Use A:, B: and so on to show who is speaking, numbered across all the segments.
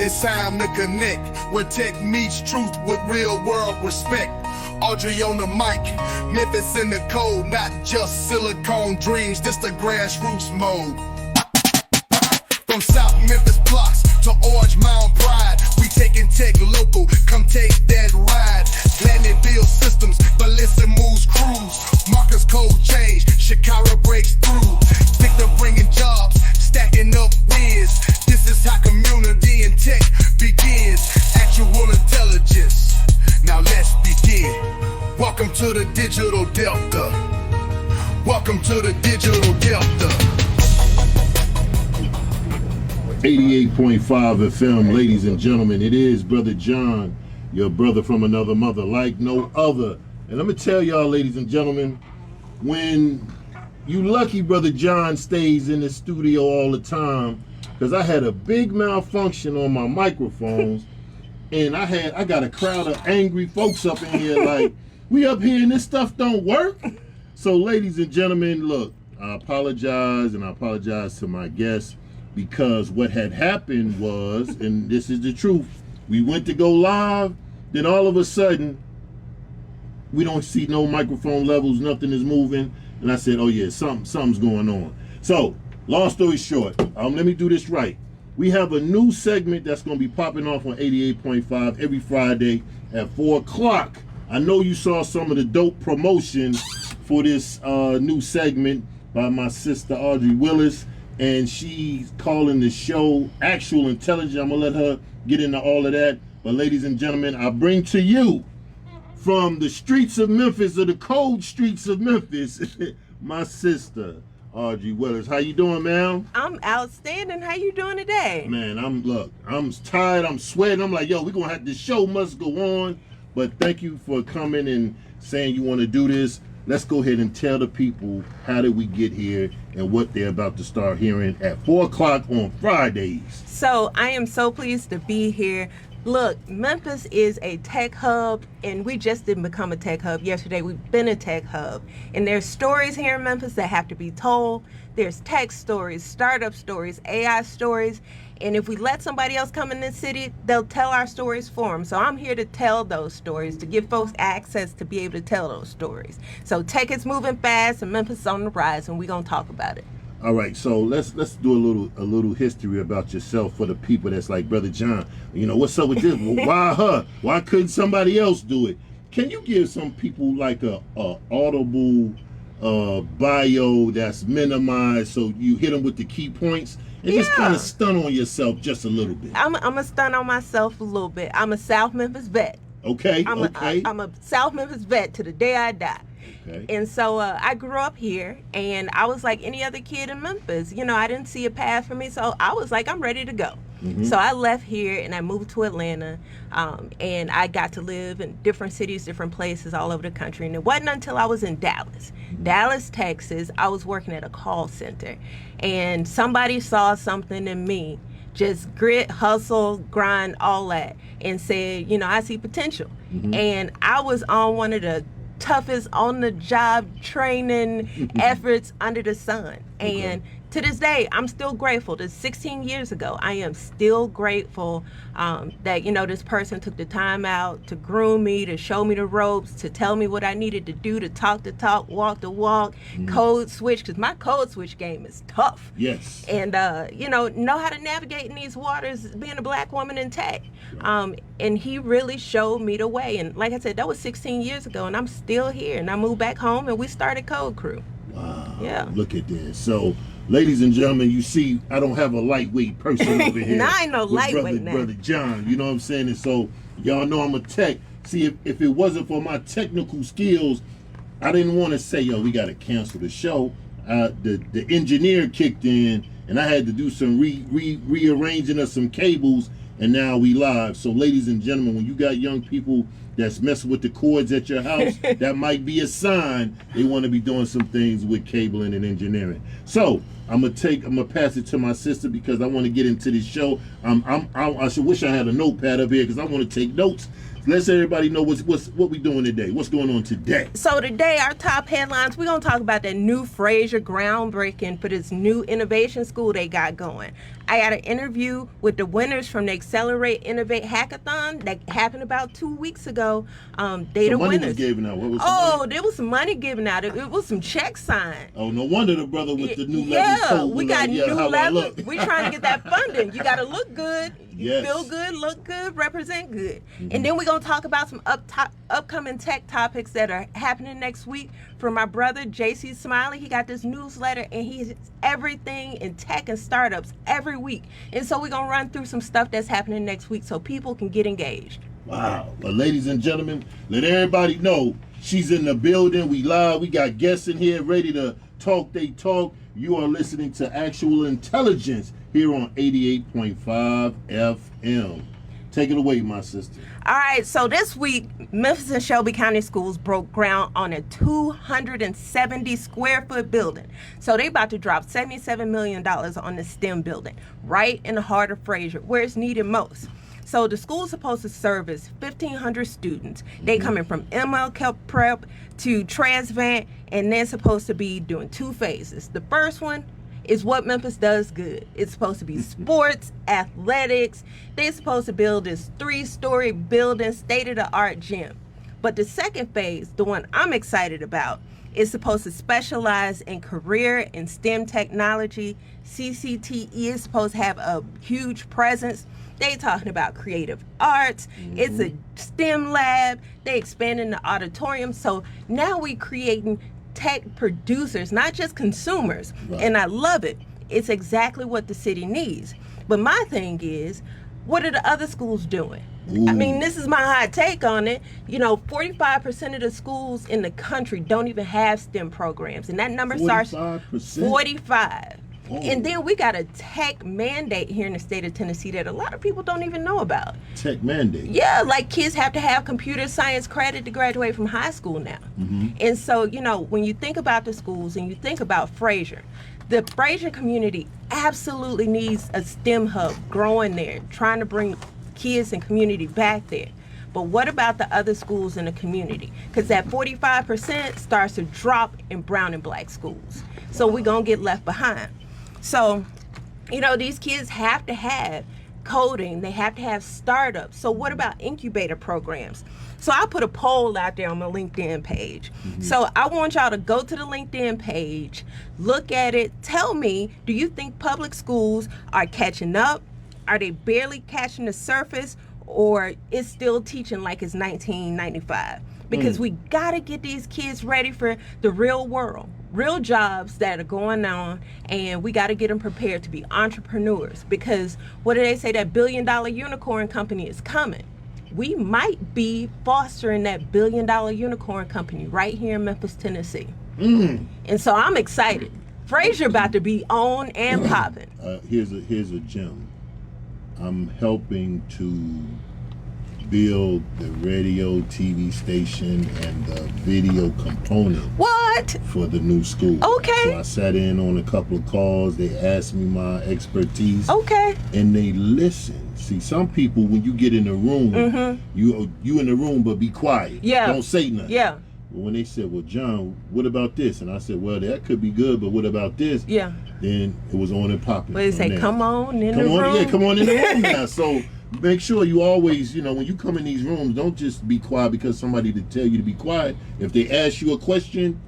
A: It's time to connect, where tech meets truth with real world respect. Audrey on the mic, Memphis in the code, not just silicone dreams, this the grassroots mode. From South Memphis blocks to Orange Mound Pride, we taking tech local, come take that ride. Gladney build systems, Ballista moves crews. Marcus code change, Shakira breaks through. Victor bringing jobs, stacking up wins. This is how community and tech begins. Actual intelligence, now let's begin. Welcome to the digital delta. Welcome to the digital delta.
B: 88.5 FM, ladies and gentlemen, it is Brother John, your brother from another mother, like no other. And I'm gonna tell y'all, ladies and gentlemen, when you lucky Brother John stays in the studio all the time, because I had a big malfunction on my microphones, and I got a crowd of angry folks up in here like, we up here and this stuff don't work. So ladies and gentlemen, look, I apologize, and I apologize to my guests, because what had happened was, and this is the truth, we went to go live, then all of a sudden, we don't see no microphone levels, nothing is moving, and I said, oh yeah, something's going on. So, long story short, let me do this right. We have a new segment that's going to be popping off on 88.5 every Friday at 4 o'clock. I know you saw some of the dope promotion for this new segment by my sister Audrey Willis, and she's calling the show Actual Intelligence. I'm gonna let her get into all of that. But ladies and gentlemen, I bring to you from the streets of Memphis, or the cold streets of Memphis, my sister Audrey Willis. How you doing, ma'am?
C: I'm outstanding. How you doing today?
B: Man, I'm tired, I'm sweating. I'm like, yo, we're gonna have, the show must go on. But thank you for coming and saying you want to do this. Let's go ahead and tell the people how did we get here and what they're about to start hearing at 4 o'clock on Fridays.
C: So I am so pleased to be here. Look, Memphis is a tech hub, and we just didn't become a tech hub yesterday. We've been a tech hub. And there's stories here in Memphis that have to be told. There's tech stories, startup stories, AI stories. And if we let somebody else come in this city, they'll tell our stories for them. So I'm here to tell those stories, to give folks access to be able to tell those stories. So tech is moving fast, and Memphis is on the rise, and we're going to talk about it.
B: All right, so let's do a little history about yourself for the people that's like, Brother John, you know, what's up with this? Why her? Why couldn't somebody else do it? Can you give some people like a audible bio that's minimized, so you hit them with the key points? And just kind of stun on yourself just a little bit.
C: I'm a stun on myself a little bit. I'm a South Memphis vet.
B: Okay,
C: I'm a South Memphis vet to the day I die.
B: Okay.
C: And so I grew up here, and I was like any other kid in Memphis. You know, I didn't see a path for me, so I was like, I'm ready to go. Mm-hmm. So I left here, and I moved to Atlanta, and I got to live in different cities, different places all over the country. And it wasn't until I was in Dallas, Texas, I was working at a call center, and somebody saw something in me, just grit, hustle, grind, all that, and said, you know, I see potential. Mm-hmm. And I was on one of the toughest on-the-job training efforts under the sun. And to this day, I'm still grateful. This 16 years ago, I am still grateful that, you know, this person took the time out to groom me, to show me the ropes, to tell me what I needed to do, to talk the talk, walk the walk, code switch, because my code switch game is tough.
B: Yes.
C: And, you know how to navigate in these waters, being a black woman in tech. And he really showed me the way. And like I said, that was 16 years ago, and I'm still here. And I moved back home, and we started Code Crew.
B: Wow.
C: Yeah.
B: Look at this. So, ladies and gentlemen, you see, I don't have a lightweight person over here.
C: Nah, I ain't no lightweight now.
B: Brother John, you know what I'm saying? And so, y'all know I'm a tech. See, if it wasn't for my technical skills, I didn't want to say, yo, we got to cancel the show. The engineer kicked in, and I had to do some rearranging of some cables, and now we live. So, ladies and gentlemen, when you got young people that's messing with the cords at your house, that might be a sign they want to be doing some things with cabling and engineering. So I'm gonna pass it to my sister, because I want to get into this show. I should wish I had a notepad up here, because I want to take notes. Let everybody know what we doing today. What's going on today?
C: So today, our top headlines, we're going to talk about that new Frayser groundbreaking for this new innovation school they got going. I got an interview with the winners from the Accelerate Innovate Hackathon that happened about 2 weeks ago. They the
B: money
C: winners.
B: Was given out. What was
C: there was some money given out. It was some checks signed.
B: Oh, no wonder the brother with the new level.
C: Yeah, we got new level. We trying to get that funding. You got to look good.
B: Yes.
C: Feel good, look good, represent good. And then we're going to talk about some upcoming tech topics that are happening next week from my brother, JC Smiley. He got this newsletter, and he's everything in tech and startups every week. And so we're going to run through some stuff that's happening next week so people can get engaged.
B: Wow. Well, ladies and gentlemen, let everybody know she's in the building. We live. We got guests in here ready to talk. They talk. You are listening to Actual Intelligence here on 88.5 FM. Take it away, my sister.
C: All right, so this week, Memphis-Shelby County Schools broke ground on a 270 square foot building. So they about to drop $77 million on the STEM building, right in the heart of Frayser, where it's needed most. So the school's supposed to service 1,500 students. They coming from MLK Prep to Transvant, and they're supposed to be doing 2 phases. The first one is what Memphis does good. It's supposed to be sports, athletics. They're supposed to build this 3-story building, state-of-the-art gym. But the second phase, the one I'm excited about, is supposed to specialize in career and STEM technology. CCTE is supposed to have a huge presence. They talking about creative arts. It's a STEM lab. They expanding the auditorium. So now we creating tech producers, not just consumers. Right. And I love it. It's exactly what the city needs. But my thing is, what are the other schools doing? Ooh. I mean, this is my hot take on it. 45% of the schools in the country don't even have STEM programs. And that number
B: 45%?
C: starts 45.
B: Oh.
C: And then we got a tech mandate here in the state of Tennessee that a lot of people don't even know about.
B: Tech mandate?
C: Yeah, like kids have to have computer science credit to graduate from high school now. And so, when you think about the schools and you think about Frayser, the Frayser community absolutely needs a STEM hub growing there, trying to bring kids and community back there. But what about the other schools in the community? Because that 45% starts to drop in brown and black schools. So we're going to get left behind. So, these kids have to have coding. They have to have startups. So what about incubator programs? So I put a poll out there on my LinkedIn page. So I want y'all to go to the LinkedIn page, look at it, tell me, do you think public schools are catching up? Are they barely catching the surface? Or it's still teaching like it's 1995? Because we got to get these kids ready for the real world, real jobs that are going on, and we got to get them prepared to be entrepreneurs. Because what do they say? That $1 billion unicorn company is coming. We might be fostering that $1 billion unicorn company right here in Memphis, Tennessee. And so I'm excited. Frayser about to be on and popping.
B: Here's a gem. I'm helping to build the radio, TV station, and the video component.
C: What?
B: For the new school.
C: Okay.
B: So I sat in on a couple of calls. They asked me my expertise.
C: Okay.
B: And they listen. See, some people, when you get in the room, you in the room, but be quiet.
C: Yeah.
B: Don't say nothing.
C: Yeah.
B: But when they said, well, John, what about this? And I said, well, that could be good, but what about this?
C: Yeah.
B: Then it was on and popping.
C: But they say, come on in the room.
B: Yeah, come on in the room now. So make sure you always, when you come in these rooms, don't just be quiet because somebody to tell you to be quiet. If they ask you a question,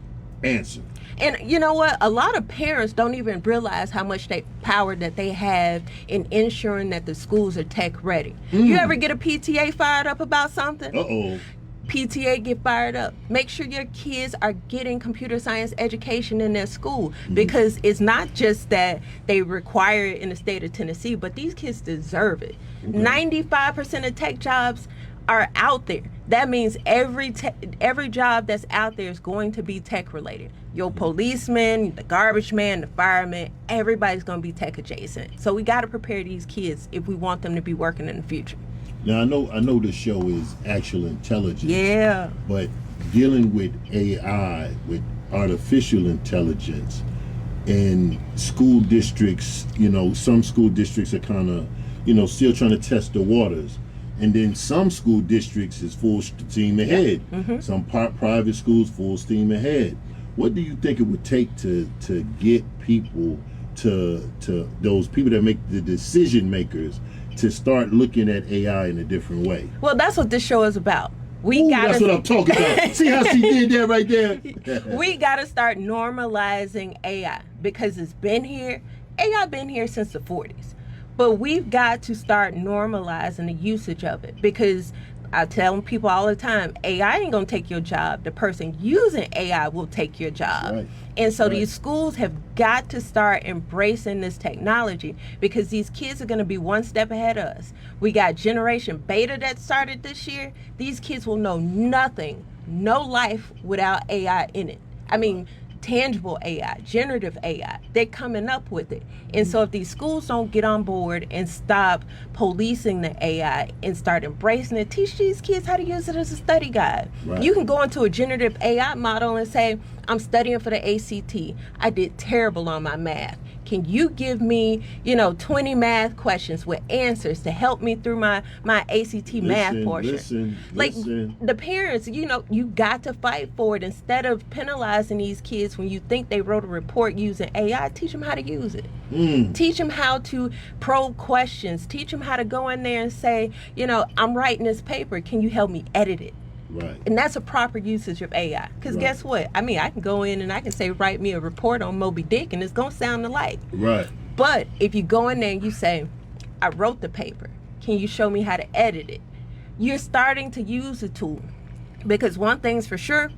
B: answer.
C: And you know what? A lot of parents don't even realize how much power that they have in ensuring that the schools are tech ready. You ever get a PTA fired up about something?
B: Uh-oh.
C: PTA get fired up. Make sure your kids are getting computer science education in their school, because it's not just that they require it in the state of Tennessee, but these kids deserve it. 95% of tech jobs are out there. That means every job that's out there is going to be tech related. Your policeman, the garbage man, the fireman, everybody's going to be tech adjacent. So we got to prepare these kids if we want them to be working in the future.
B: Now, I know the show is Actual Intelligence.
C: Yeah.
B: But dealing with AI, with artificial intelligence, in school districts, some school districts are kind of, still trying to test the waters. And then some school districts is full steam ahead. Some private schools full steam ahead. What do you think it would take to get people to those people that make the decision makers to start looking at AI in a different way?
C: Well, that's what this show is about.
B: That's what I'm talking about. See how she did that right there?
C: We got to start normalizing AI because it's been here. AI been here since the 40s. But we've got to start normalizing the usage of it because I tell people all the time, AI ain't going to take your job. The person using AI will take your job.
B: Right.
C: And so these schools have got to start embracing this technology because these kids are going to be one step ahead of us. We got Generation Beta that started this year. These kids will know nothing, no life without AI in it. I mean, tangible AI, generative AI, they're coming up with it. And so if these schools don't get on board and stop policing the AI and start embracing it, teach these kids how to use it as a study guide.
B: Right.
C: You can go into a generative AI model and say, I'm studying for the ACT. I did terrible on my math. Can you give me, 20 math questions with answers to help me through my ACT math portion?
B: Listen.
C: The parents, you got to fight for it. Instead of penalizing these kids when you think they wrote a report using AI, teach them how to use it. Teach them how to probe questions. Teach them how to go in there and say, I'm writing this paper. Can you help me edit it?
B: Right.
C: And that's a proper usage of AI. Because guess what? I mean, I can go in and I can say, write me a report on Moby Dick, and it's going to sound alike.
B: Right.
C: But if you go in there and you say, I wrote the paper, can you show me how to edit it? You're starting to use the tool. Because one thing's for sure,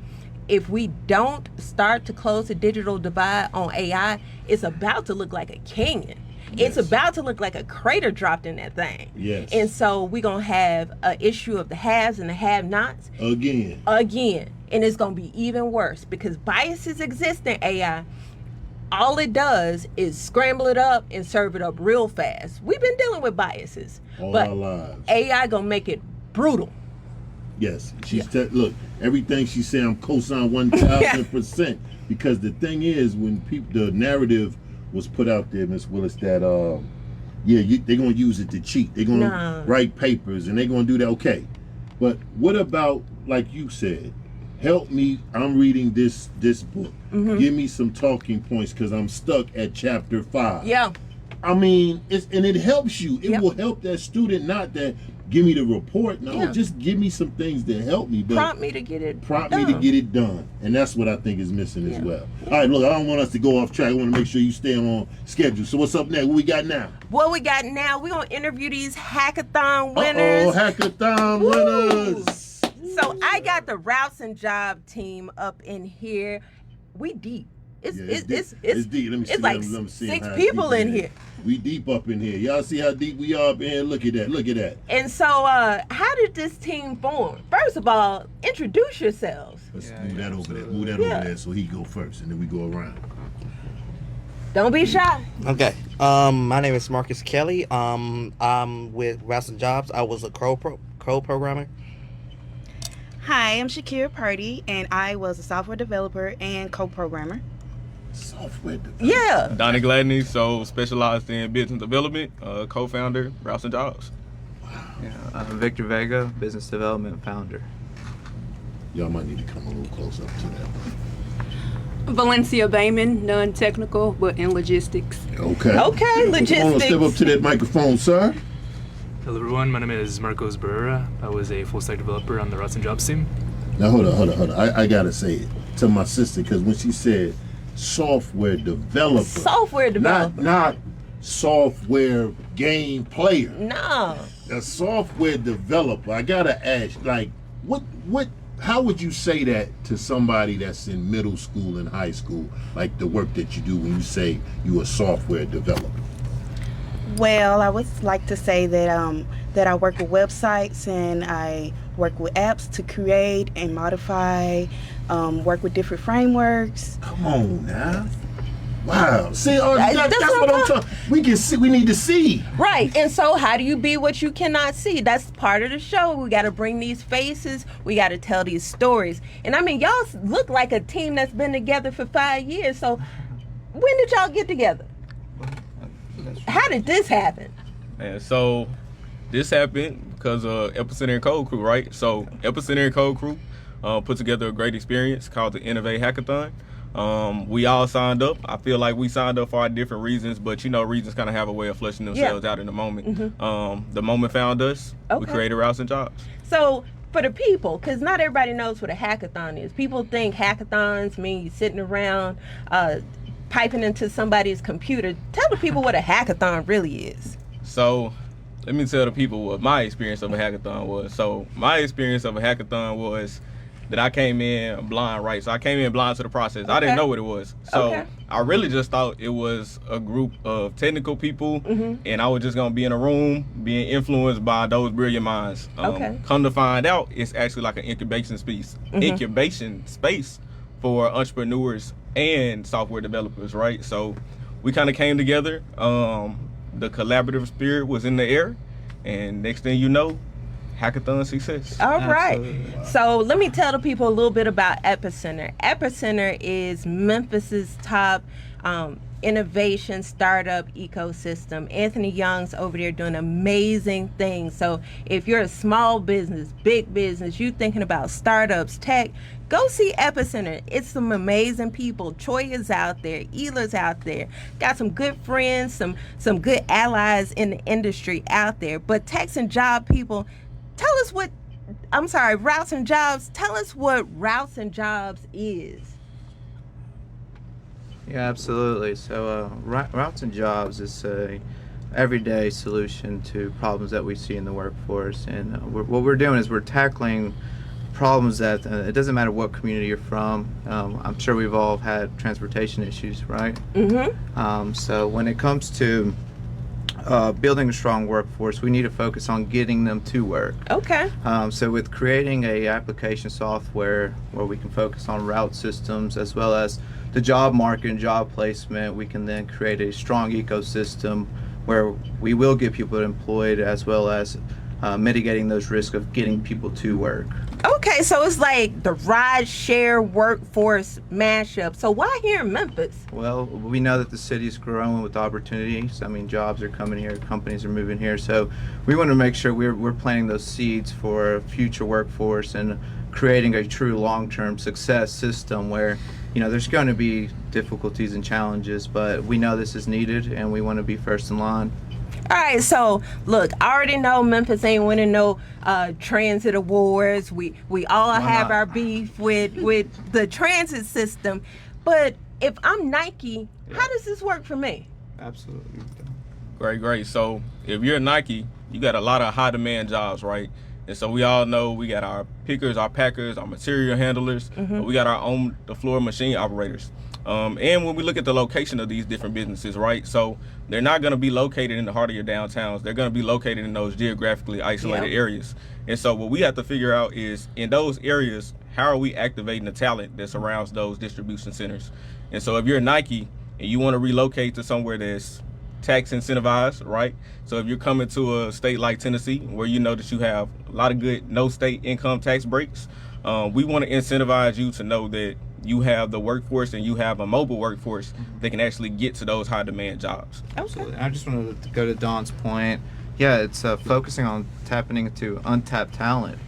C: if we don't start to close the digital divide on AI, it's about to look like a canyon.
B: Yes.
C: It's about to look like a crater dropped in that thing.
B: Yes.
C: And so we're going to have an issue of the haves and the have-nots.
B: Again.
C: And it's going to be even worse because biases exist in AI. All it does is scramble it up and serve it up real fast. We've been dealing with biases.
B: All
C: but
B: our lives.
C: AI going to make it brutal.
B: Yes. Look, everything she said, I'm co-sign 1,000%. Because the thing is, when the narrative was put out there, Miss Willis, that they're gonna use it to cheat. They're gonna write papers and they're gonna do that. Okay, but what about, like you said, help me? I'm reading this book. Give me some talking points because I'm stuck at chapter 5.
C: Yeah.
B: I mean, it helps you. It will help that student. Not that give me the report. No, just give me some things that help me. But
C: prompt me to get it
B: done. And that's what I think is missing as well. All right, look, I don't want us to go off track. I want to make sure you stay on schedule. So what's up next? What we got now?
C: What we got now, we're going to interview these hackathon winners.
B: Hackathon winners.
C: So I got the Routes and Job team up in here. We deep. It's
B: deep. Let me see.
C: It's like
B: let me see
C: 6 people in here.
B: We deep up in here. Y'all see how deep we are up in here? Look at that.
C: And so how did this team form? First of all, introduce yourselves.
B: Let's move that over there. Move that over there so he go first and then we go around.
C: Don't be shy.
D: Okay. My name is Marcus Kelly. I'm with Routes and Jobs. I was a code programmer.
E: Hi, I'm Shakira Purdy, and I was a software developer and co-programmer.
B: Software developer?
C: Yeah.
F: Donnie Gladney, so specialized in business development, co-founder, Routes and Jobs.
G: Yeah, Victor Vega, business development founder.
B: Y'all might need to come a little closer up to that.
H: Valencia Bayman, non-technical, but in logistics.
B: Okay,
C: logistics.
B: Step up to that microphone, sir.
I: Hello everyone, my name is Marcos Barrera. I was a full-stack developer on the Routes and Jobs team.
B: Now hold on. I gotta say it to my sister because when she said software developer, not software game player.
C: No.
B: A software developer. I gotta ask, like, how would you say that to somebody that's in middle school and high school, like the work that you do when you say you a software developer?
E: Well, I would like to say that that I work with websites and I work with apps to create and modify, work with different frameworks.
B: Come on now. Wow. See, that's what I'm talking. We can see. We need to see.
C: Right. And so how do you be what you cannot see? That's part of the show. We got to bring these faces. We got to tell these stories. And I mean, y'all look like a team that's been together for 5 years. So when did y'all get together? How did this happen?
F: And so this happened Because Epicenter and Code Crew, right? So Epicenter and Code Crew put together a great experience called the Innovate Hackathon. We all signed up. I feel like we signed up for our different reasons, but reasons kind of have a way of fleshing themselves out in the moment. The moment found us. We created Routes and Jobs.
C: So for the people, because not everybody knows what a hackathon is. People think hackathons mean you sitting around piping into somebody's computer. Tell the people what a hackathon really is.
F: So let me tell the people what my experience of a hackathon was. So my experience of a hackathon was that I came in blind, right? So I came in blind to the process. I didn't know what it was. So I really just thought it was a group of technical people, and I was just gonna be in a room being influenced by those brilliant minds. Come to find out, it's actually like an incubation space for entrepreneurs and software developers, right? So we kind of came together. The collaborative spirit was in the air, and next thing you know, hackathon success.
C: All right. So let me tell the people a little bit about Epicenter. Epicenter is Memphis's top innovation startup ecosystem. Anthony Young's over there doing amazing things. So if you're a small business, big business, you thinking about startups, tech, go see Epicenter. It's some amazing people. Choi is out there. Ela's out there. Got some good friends, some good allies in the industry out there. But tech and job people, tell us what, Routes and Jobs, tell us what Routes and Jobs is.
G: Yeah, absolutely. So Routes and Jobs is a everyday solution to problems that we see in the workforce. And what we're doing is we're tackling problems that it doesn't matter what community you're from. I'm sure we've all had transportation issues, right? So when it comes to building a strong workforce, we need to focus on getting them to work. So with creating a application software where we can focus on route systems as well as the job market and job placement, we can then create a strong ecosystem where we will get people employed as well as mitigating those risks of getting people to work.
C: Okay, so it's like the ride share workforce mashup. So why here in Memphis?
G: Well, we know that the city is growing with opportunities. I mean, jobs are coming here, companies are moving here. So we want to make sure we're planting those seeds for a future workforce and creating a true long-term success system where, there's going to be difficulties and challenges, but we know this is needed and we want to be first in line.
C: All right, so look, I already know Memphis ain't winning no transit awards. We all have our beef with the transit system, but if I'm Nike, how does this work for me?
G: Absolutely.
F: Great. So if you're Nike, you got a lot of high demand jobs, right? And so we all know we got our pickers, our packers, our material handlers. We got our own the floor machine operators. And when we look at the location of these different businesses, right? So they're not going to be located in the heart of your downtowns. They're going to be located in those geographically isolated areas. And so what we have to figure out is in those areas, how are we activating the talent that surrounds those distribution centers? And so if you're Nike and you want to relocate to somewhere that's tax incentivized, right? So if you're coming to a state like Tennessee, where you know that you have a lot of good no state income tax breaks, we want to incentivize you to know that you have the workforce and you have a mobile workforce that can actually get to those high demand jobs.
G: Absolutely. I just wanted to go to Don's point. Yeah, it's focusing on tapping into untapped talent.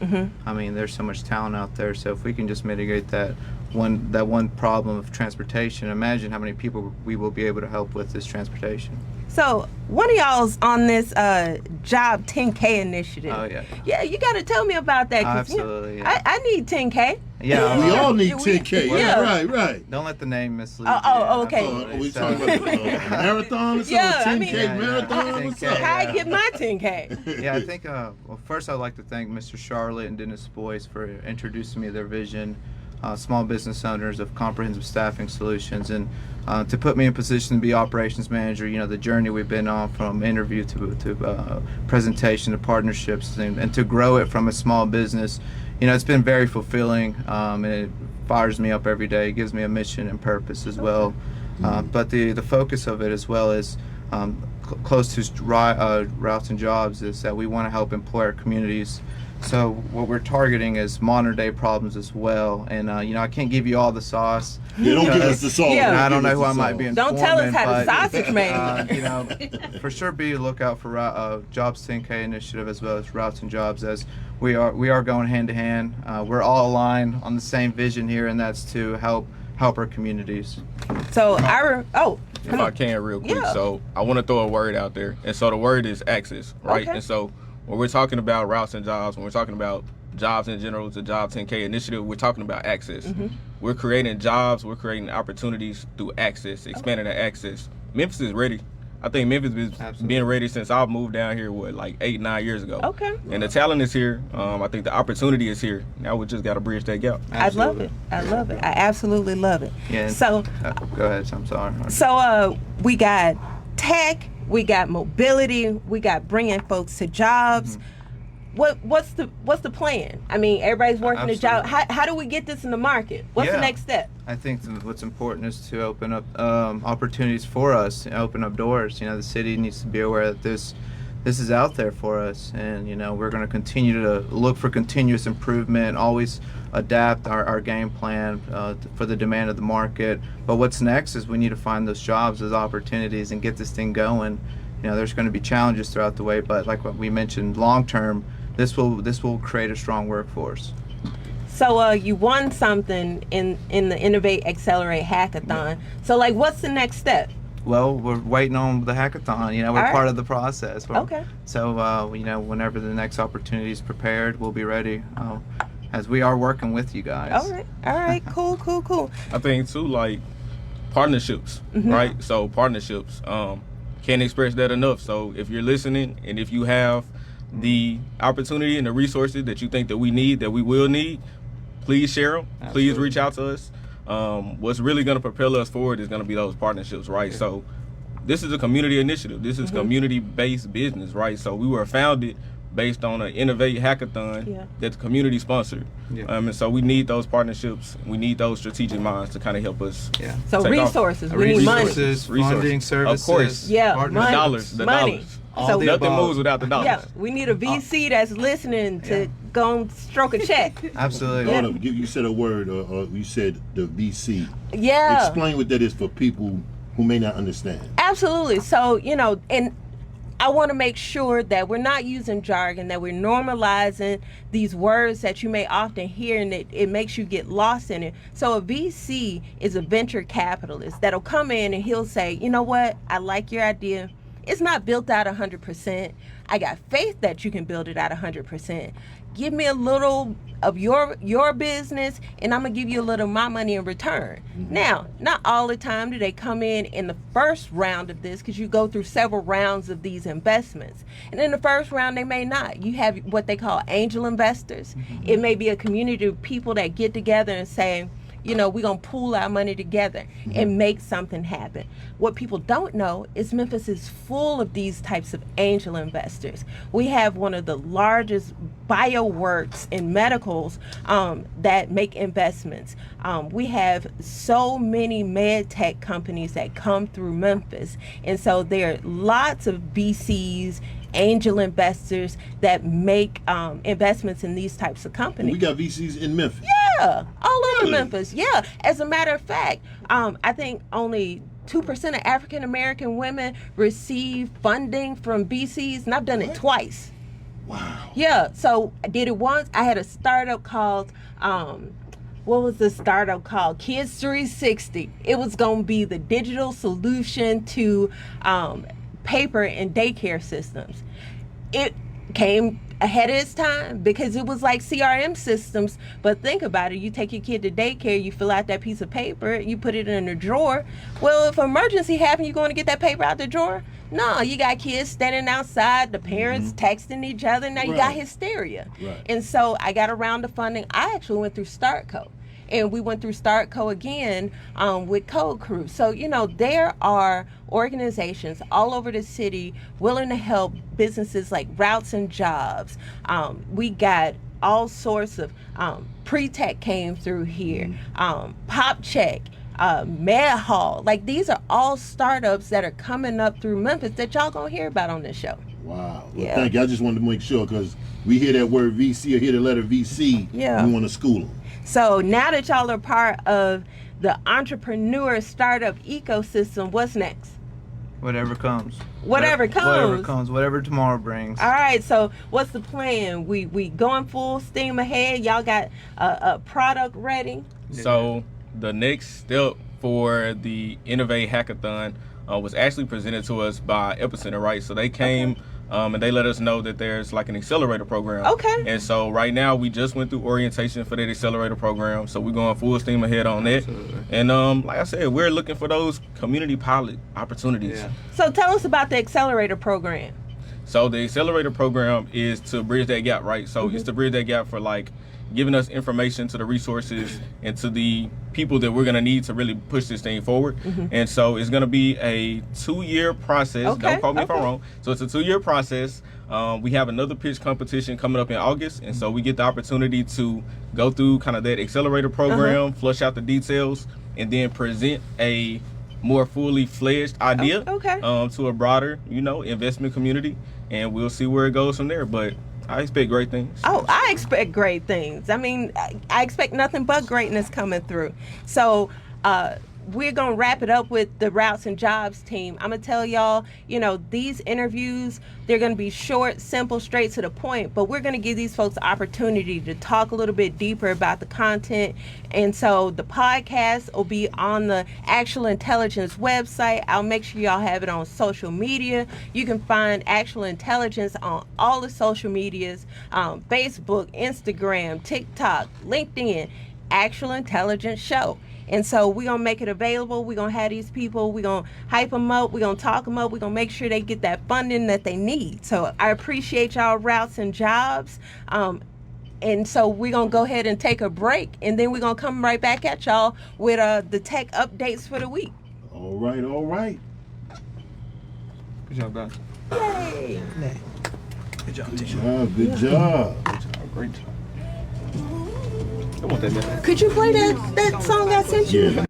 G: I mean, there's so much talent out there. So if we can just mitigate that one problem of transportation, imagine how many people we will be able to help with this transportation.
C: So one of y'all's on this Job 10K initiative.
G: Oh, yeah.
C: Yeah, you got to tell me about that.
G: Absolutely.
C: Yeah. I need 10K.
G: Yeah.
B: We all need 10K.
C: Yeah.
B: Right.
G: Don't let the name mislead
C: Oh,
G: you.
C: okay.
B: Are we talking about a marathon or something?
C: Yeah,
B: 10K marathon? What's up?
C: How I get my 10K?
G: Yeah, I think, well, first I'd like to thank Mr. Charlotte and Dennis Boyce for introducing me to their vision. Small business owners of comprehensive staffing solutions, and to put me in position to be operations manager. The journey we've been on from interview to presentation to partnerships, and to grow it from a small business, it's been very fulfilling, and it fires me up every day. It gives me a mission and purpose as well. But the focus of it as well is close to Routes and Jobs is that we want to help employer communities. So what we're targeting is modern day problems as well. And you know, I can't give you all the sauce.
B: Yeah, don't give us the sauce.
C: Yeah.
G: I don't know who I might be
C: Don't
G: informing.
C: tell us how the
G: but,
C: sausage made.
G: you know, for sure be a lookout for Jobs 10K initiative as well as Routes and Jobs, as we are going hand to hand. We're all aligned on the same vision here, and that's to help our communities.
C: So
F: If I can, real quick.
C: Yeah.
F: So I want to throw a word out there, and so the word is access, right?
C: Okay.
F: And so when we're talking about routes and jobs, when we're talking about jobs in general, the Job 10K initiative, we're talking about access.
C: Mm-hmm.
F: We're creating jobs, we're creating opportunities through access, expanding the access. Memphis is ready. I think Memphis has
G: Absolutely.
F: been ready since I moved down here, like 8-9 years ago.
C: Okay.
F: And the talent is here. I think the opportunity is here. Now we just got to bridge that gap.
C: I love it. I love it. I absolutely love it.
G: Yeah.
C: So
G: Go ahead. I'm sorry.
C: we got tech, we got mobility, we got bringing folks to jobs. What's the plan? I mean, everybody's working a job. How do we get this in the market? What's the next step?
G: I think what's important is to open up opportunities for us, and open up doors. You know, the city needs to be aware that this is out there for us, and you know, we're going to continue to look for continuous improvement, always adapt our game plan for the demand of the market. But what's next is we need to find those jobs, those opportunities, and get this thing going. You know, there's going to be challenges throughout the way, but like what we mentioned, long term, this will create a strong workforce.
C: So you won something in the Innovate Accelerate Hackathon. So like, what's the next step?
G: Well, we're waiting on the hackathon. You know, we're
C: All right.
G: part of the process.
C: Okay.
G: So, you know, whenever the next opportunity is prepared, we'll be ready. As we are working with you guys.
C: All right, cool.
F: I think too, like partnerships, right? So partnerships, can't express that enough. So if you're listening and if you have the opportunity and the resources that you think that we need, that we will need, please share them. Please reach out to us. What's really going to propel us forward is going to be those partnerships, right? So this is a community initiative. This is community-based business, right? So we were founded based on an Innovate Hackathon that's community sponsored. And so we need those partnerships. We need those strategic minds to kind of help us.
C: So
F: take
C: resources,
F: off.
C: we need money.
G: Resources, funding, services.
F: Of course.
C: Yeah,
G: partners.
C: money.
F: The
C: Money.
F: dollars.
C: So
F: Nothing moves without the dollars.
C: yeah, we need a VC that's listening to go and stroke a check.
G: Absolutely.
B: Hold up, you said a word, or you said the VC.
C: Yeah.
B: Explain what that is for people who may not understand.
C: Absolutely. So, you know, and I want to make sure that we're not using jargon, that we're normalizing these words that you may often hear, and it makes you get lost in it. So a VC is a venture capitalist that'll come in and he'll say, you know what, I like your idea. It's not built out 100%. I got faith that you can build it out 100%. Give me a little of your business, and I'm gonna give you a little of my money in return. Now, not all the time do they come in the first round of this, because you go through several rounds of these investments. And in the first round, they may not. You have what they call angel investors. It may be a community of people that get together and say, you know, we're going to pool our money together and make something happen. What people don't know is Memphis is full of these types of angel investors. We have one of the largest bioworks in medicals that make investments. We have so many med tech companies that come through Memphis. And so there are lots of VCs, angel investors that make investments in these types of companies.
B: We got VCs in Memphis.
C: Yeah, all over
B: Really?
C: Memphis. Yeah, as a matter of fact, I think only 2% of African American women receive funding from VCs, and I've done it twice.
B: Wow.
C: Yeah, so I did it once. I had a startup called, what was the startup called? Kids 360. It was going to be the digital solution to paper and daycare systems. It came ahead of its time because it was like CRM systems. But think about it, you take your kid to daycare, you fill out that piece of paper, you put it in a drawer. Well, if an emergency happens, you going to get that paper out the drawer? No, you got kids standing outside, the parents texting each other. Now you got hysteria.
B: Right.
C: And so I got a round of funding. I actually went through StartCo. And we went through StartCo again with Code Crew. So, you know, there are organizations all over the city willing to help businesses like Routes and Jobs. We got all sorts of Pre-Tech came through here, Pop Check. Med Hall. Like, these are all startups that are coming up through Memphis that y'all gonna hear about on this show.
B: Wow. Well,
C: Yeah.
B: thank you. I just wanted to make sure, because we hear that word VC or hear the letter VC.
C: Yeah.
B: We want to school them.
C: So now that y'all are part of the entrepreneur startup ecosystem, what's next?
G: Whatever comes.
C: Whatever comes.
G: Whatever comes. Whatever tomorrow brings.
C: All right, so what's the plan? We going full steam ahead. Y'all got a product ready?
F: So the next step for the Innovate Hackathon was actually presented to us by Epicenter, right? So they came and they let us know that there's like an accelerator program.
C: Okay.
F: And so right now we just went through orientation for that accelerator program. So we're going full steam ahead on that.
G: Absolutely.
F: And like I said, we're looking for those community pilot opportunities.
G: Yeah.
C: So tell us about the accelerator program.
F: So the accelerator program is to bridge that gap, right? So it's to bridge that gap for like giving us information to the resources and to the people that we're gonna need to really push this thing forward. And so it's gonna be a 2-year process.
C: Okay,
F: Don't quote me if I'm
C: okay.
F: wrong. So it's a 2-year process. We have another pitch competition coming up in August, and so we get the opportunity to go through kind of that accelerator program, flush out the details, and then present a more fully fledged idea
C: Okay.
F: to a broader, investment community, and we'll see where it goes from there. But I expect great things.
C: Oh, I expect great things. I mean, I expect nothing but greatness coming through. So we're going to wrap it up with the Routes and Jobs team. I'm going to tell y'all, these interviews, they're going to be short, simple, straight to the point, but we're going to give these folks the opportunity to talk a little bit deeper about the content. And so the podcast will be on the Actual Intelligence website. I'll make sure y'all have it on social media. You can find Actual Intelligence on all the social medias, Facebook, Instagram, TikTok, LinkedIn, Actual Intelligence Show. And so we're going to make it available. We're going to have these people. We're going to hype them up. We're going to talk them up. We're going to make sure they get that funding that they need. So I appreciate y'all Routes and Jobs. And so we're going to go ahead and take a break. And then we're going to come right back at y'all with the tech updates for the week.
B: All right, all right.
F: Good job, guys.
C: Yay.
G: Good job,
B: Good
G: team.
B: job, good job.
F: Great job. I want that man.
C: Could you play that song I sent you?
B: Yeah.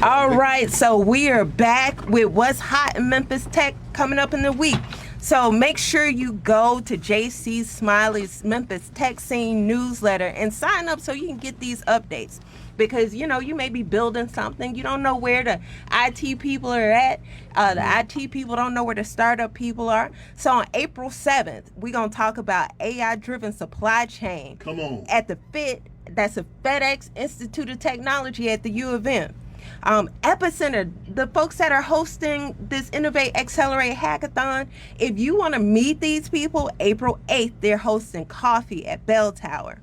C: All right, so we are back with what's hot in Memphis Tech coming up in the week. So make sure you go to JC Smiley's Memphis Tech Scene newsletter and sign up so you can get these updates. Because, you may be building something. You don't know where the IT people are at. The IT people don't know where the startup people are. So on April 7th, we're going to talk about AI-driven supply chain.
B: Come on.
C: At the FIT, that's a FedEx Institute of Technology at the U of M. Epicenter, the folks that are hosting this Innovate Accelerate Hackathon, if you want to meet these people, April 8th, they're hosting coffee at Bell Tower.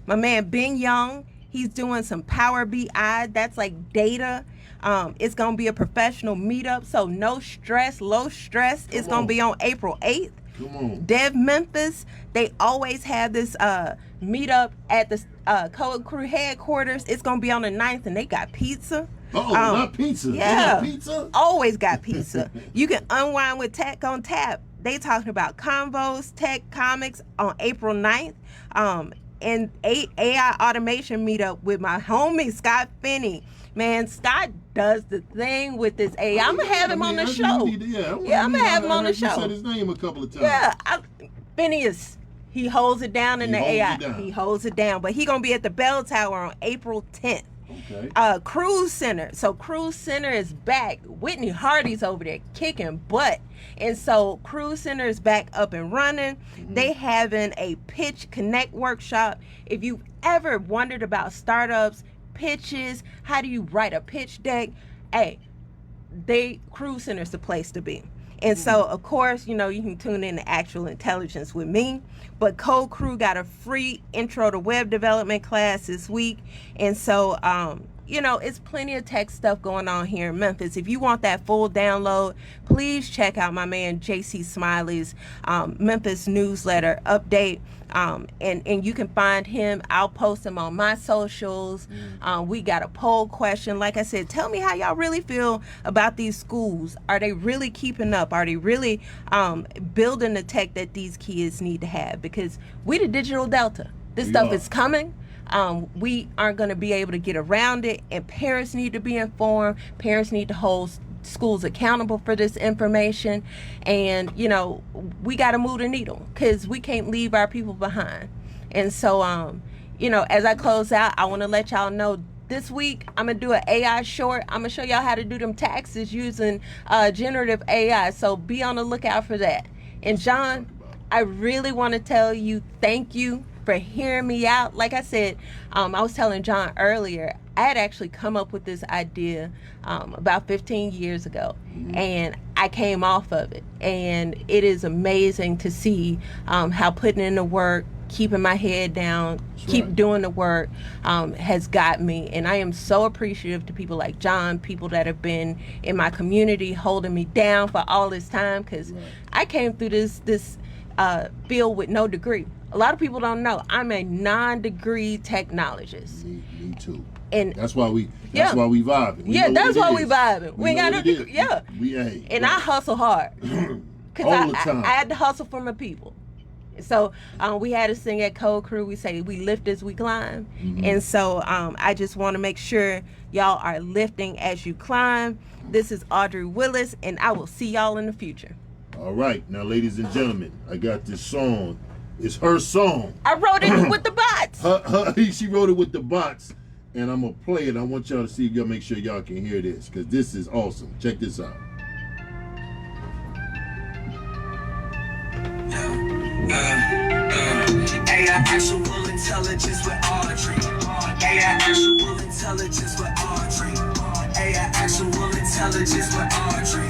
C: My man Ben Young, he's doing some Power BI, that's like data. It's going to be a professional meetup, so no stress, low stress. It's going to be on April 8th.
B: Come on.
C: Dev Memphis, they always have this meetup at the Code Crew headquarters. It's going to be on the 9th, and they got pizza.
B: Oh, not pizza.
C: Yeah.
B: They got pizza?
C: Always got pizza. You can unwind with Tech on Tap they talking about Convos Tech Comics on April 9th. And AI automation meetup with my homie Scott Finney. Man, Scott does the thing with this AI. I'm gonna have him on the show. I'm gonna have him on the show.
B: You said his name a couple of times.
C: Yeah, Phineas. He holds it down in the AI. He holds it down. But he gonna be at the Bell Tower on April 10th. Okay. Cruise Center. So Cruise Center is back. Whitney Hardy's over there kicking butt. And so Cruise Center is back up and running. Mm-hmm. They having a pitch connect workshop. If you've ever wondered about startups, pitches, how do you write a pitch deck? Hey, Cruise Center is the place to be. And so, of course, you can tune in to Actual Intelligence with me. But Code Crew got a free intro to web development class this week. And so, it's plenty of tech stuff going on here in Memphis. If you want that full download, please check out my man JC Smiley's Memphis newsletter update. And you can find him. I'll post him on my socials. We got a poll question. Like I said, tell me how y'all really feel about these schools. Are they really keeping up? Are they really building the tech that these kids need to have? Because we the digital delta. This stuff is coming. We aren't going to be able to get around it, and parents need to be informed. Parents need to hold schools accountable for this information, and we got to move the needle because we can't leave our people behind. And so as I close out, I want to let y'all know this week I'm gonna do an AI short. I'm gonna show y'all how to do them taxes using generative AI, so be on the lookout for that. And John, I really want to tell you thank you for hearing me out. Like I said, I was telling John earlier, I had actually come up with this idea about 15 years ago, and I came off of it. And it is amazing to see how putting in the work, keeping my head down, keep doing the work has got me. And I am so appreciative to people like John, people that have been in my community holding me down for all this time, because I came through this field with no degree. A lot of people don't know I'm a non-degree technologist.
B: Me too.
C: And
B: that's why we vibing.
C: That's why we vibing. We ain't got no degree.
B: And
C: I hustle hard.
B: All the time.
C: I had to hustle for my people. So we had to sing at Code Crew. We say we lift as we climb. And so I just want to make sure y'all are lifting as you climb. This is Audrey Willis, and I will see y'all in the future.
B: All right. Now, ladies and gentlemen, I got this song. It's her song.
C: I wrote it with the bots.
B: She wrote it with the bots. And I'm going to play it. I want y'all to see, y'all make sure y'all can hear this, because this is awesome. Check this out.
J: AI actual intelligence with Audrey. AI actual intelligence with Audrey. AI actual intelligence with Audrey.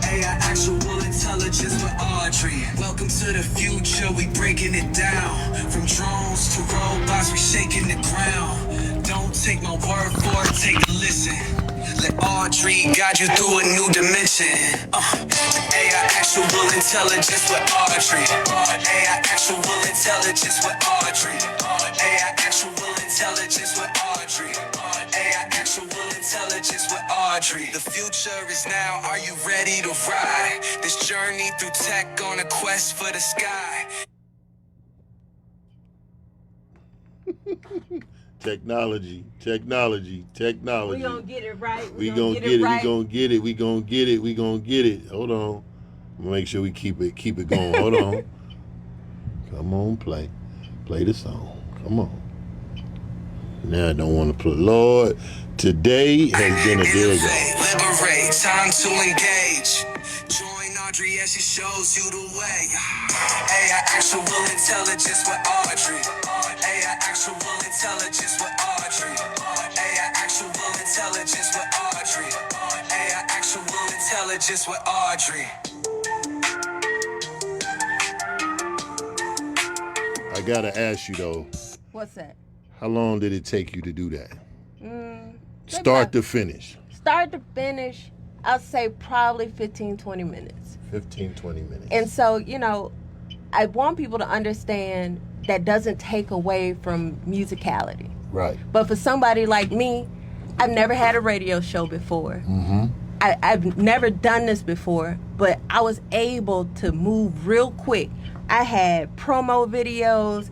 J: AI actual intelligence with Audrey. Welcome to the future, we breaking it down. From drones to robots, we shaking the ground. Don't take my word for it, take a listen. Let Audrey guide you through a new dimension. AI actual intelligence with Audrey. AI actual intelligence with Audrey. AI actual intelligence with Audrey. AI actual intelligence with Audrey. The future is now, are you ready to ride? This journey through tech on a quest for the sky.
B: Technology.
C: We gonna get it right.
B: We gonna get it. Hold on. Make sure we keep it going. Hold on. Come on, play the song. Come on. Now I don't want to play. Lord, today has been a day ago.
J: Liberate, time to engage. Join Audrey as she shows you the way. AI actual intelligence with Audrey. AI actual intelligence with Audrey. AI actual intelligence with Audrey. AI actual intelligence with Audrey.
B: I gotta ask you though.
C: What's that?
B: How long did it take you to do that? Start to finish.
C: Start to finish, I'll say probably 15, 20 minutes.
B: 15, 20 minutes.
C: And so, I want people to understand that doesn't take away from musicality.
B: Right.
C: But for somebody like me, I've never had a radio show before. I've never done this before, but I was able to move real quick. I had promo videos.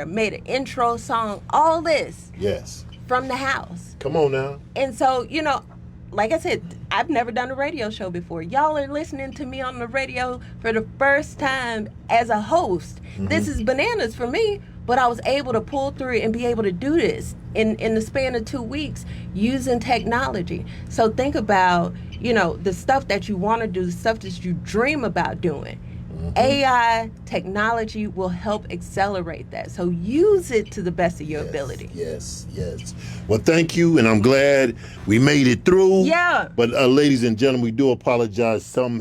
C: Made an intro song. All this.
B: Yes.
C: From the house.
B: Come on now.
C: And so, you know, like I said, I've never done a radio show before. Y'all are listening to me on the radio for the first time as a host. Mm-hmm. This is bananas for me, but I was able to pull through and be able to do this in the span of 2 weeks using technology. So think about, you know, the stuff that you want to do, the stuff that you dream about doing. Mm-hmm. AI technology will help accelerate that. So use it to the best of your ability.
B: Yes. Well, thank you, and I'm glad we made it through.
C: Yeah.
B: But ladies and gentlemen, we do apologize. Some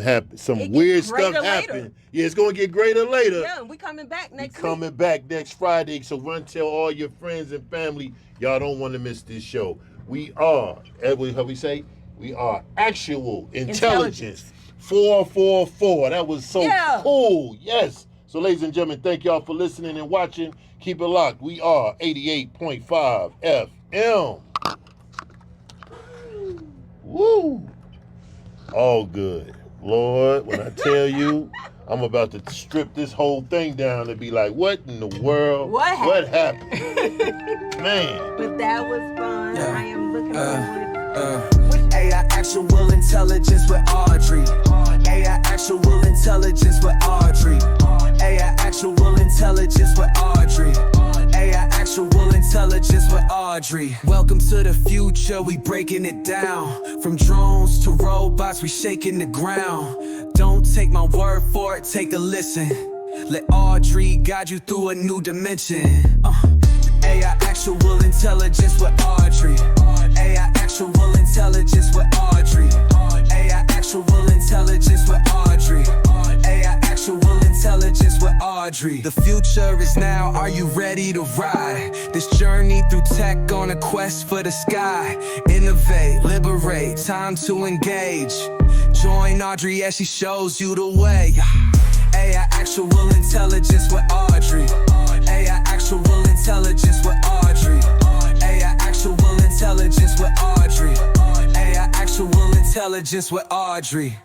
B: weird stuff happened. Yeah, it's gonna get greater later.
C: Yeah, we coming back next week.
B: Coming back next Friday. So run tell all your friends and family, y'all don't want to miss this show. We are, how we say, we are actual intelligence. 444. That was so cool. Yes. So, ladies and gentlemen, thank y'all for listening and watching. Keep it locked. We are 88.5 FM. Woo. All good. Lord, when I tell you, I'm about to strip this whole thing down and be like, what in the world? What happened? Man.
C: But that was fun. Yeah. I am looking forward.
J: AI actual intelligence with Audrey. AI actual intelligence with Audrey. AI actual intelligence with Audrey. AI actual intelligence with Audrey. Welcome to the future, we breaking it down. From drones to robots, we shaking the ground. Don't take my word for it, take a listen. Let Audrey guide you through a new dimension. AI actual intelligence with Audrey. AI actual intelligence with Audrey. AI actual intelligence with Audrey. AI actual intelligence with Audrey. The future is now, are you ready to ride? This journey through tech on a quest for the sky. Innovate, liberate, time to engage. Join Audrey as she shows you the way. AI actual intelligence with Audrey. AI actual intelligence with Audrey. AI actual intelligence with Audrey. AI actual intelligence with Audrey.